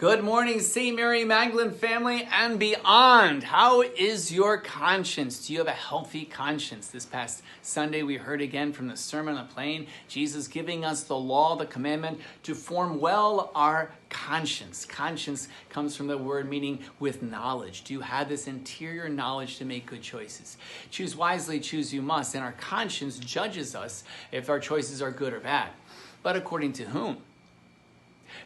Good morning, St. Mary Magdalene family and beyond. How is your conscience? Do you have a healthy conscience? This past Sunday, we heard again from the Sermon on the Plain, Jesus giving us the law, the commandment to form well our conscience. Conscience comes from the word meaning with knowledge. Do you have this interior knowledge to make good choices? Choose wisely, choose you must. And our conscience judges us if our choices are good or bad. But according to whom?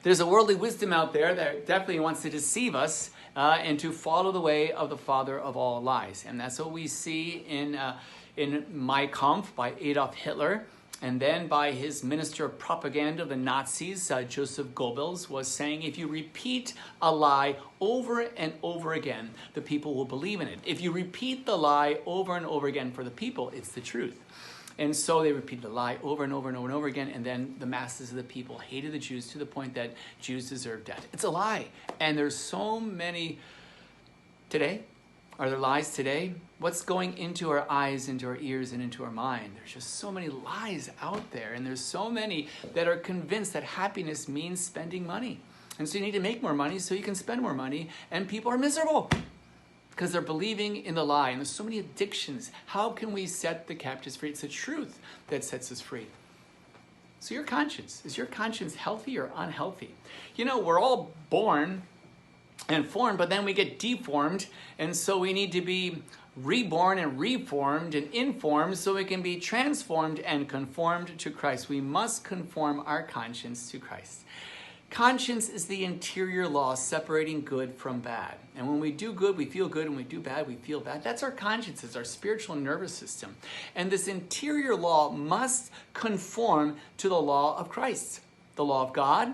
There's a worldly wisdom out there that definitely wants to deceive us and to follow the way of the father of all lies. And that's what we see in Mein Kampf by Adolf Hitler. And then by his minister of propaganda, the Nazis, Joseph Goebbels, was saying, if you repeat a lie over and over again, the people will believe in it. If you repeat the lie over and over again for the people, it's the truth. And so they repeated the lie over and over and over and over again, and then the masses of the people hated the Jews to the point that Jews deserve death. It's a lie. And there's so many today. Are there lies today? What's going into our eyes, into our ears, and into our mind? There's just so many lies out there, and there's so many that are convinced that happiness means spending money. And so you need to make more money so you can spend more money, and people are miserable because they're believing in the lie. And there's so many addictions. How can we set the captives free? It's the truth that sets us free. So your conscience, is your conscience healthy or unhealthy? You know, we're all born and formed, but then we get deformed. And so we need to be reborn and reformed and informed so we can be transformed and conformed to Christ. We must conform our conscience to Christ. Conscience is the interior law separating good from bad. And when we do good, we feel good. When we do bad, we feel bad. That's our conscience. It's our spiritual nervous system. And this interior law must conform to the law of Christ. The law of God,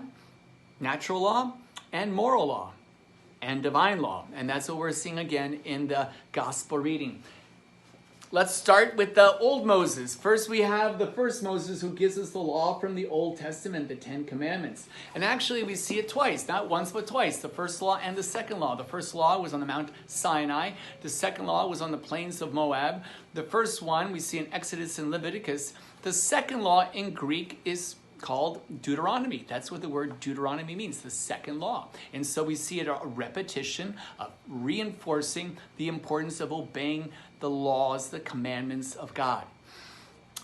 natural law, and moral law, and divine law. And that's what we're seeing again in the gospel reading. Let's start with the old Moses. First, we have the first Moses who gives us the law from the Old Testament, the Ten Commandments. And actually, we see it twice, not once, but twice. The first law and the second law. The first law was on the Mount Sinai. The second law was on the plains of Moab. The first one we see in Exodus and Leviticus. The second law in Greek is called Deuteronomy. That's what the word Deuteronomy means, the second law. And so we see it a repetition of reinforcing the importance of obeying the laws, the commandments of God.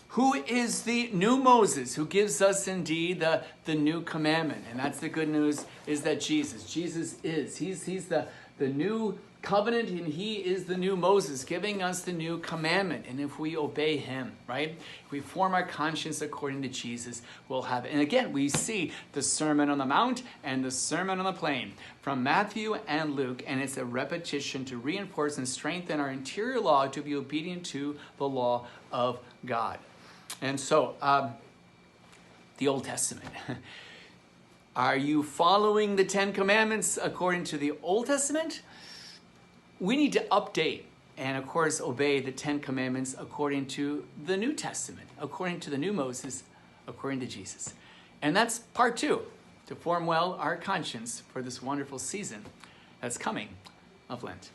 Who is the new Moses who gives us indeed the new commandment? And that's the good news, is that Jesus is. He's the new covenant, and he is the new Moses, giving us the new commandment. And if we obey him, right? If we form our conscience according to Jesus, we'll have it. And again, we see the Sermon on the Mount and the Sermon on the Plain from Matthew and Luke, and it's a repetition to reinforce and strengthen our interior law to be obedient to the law of God. And so, the Old Testament. Are you following the Ten Commandments according to the Old Testament? We need to update and, of course, obey the Ten Commandments according to the New Testament, according to the new Moses, according to Jesus. And that's part 2, to form well our conscience for this wonderful season that's coming of Lent.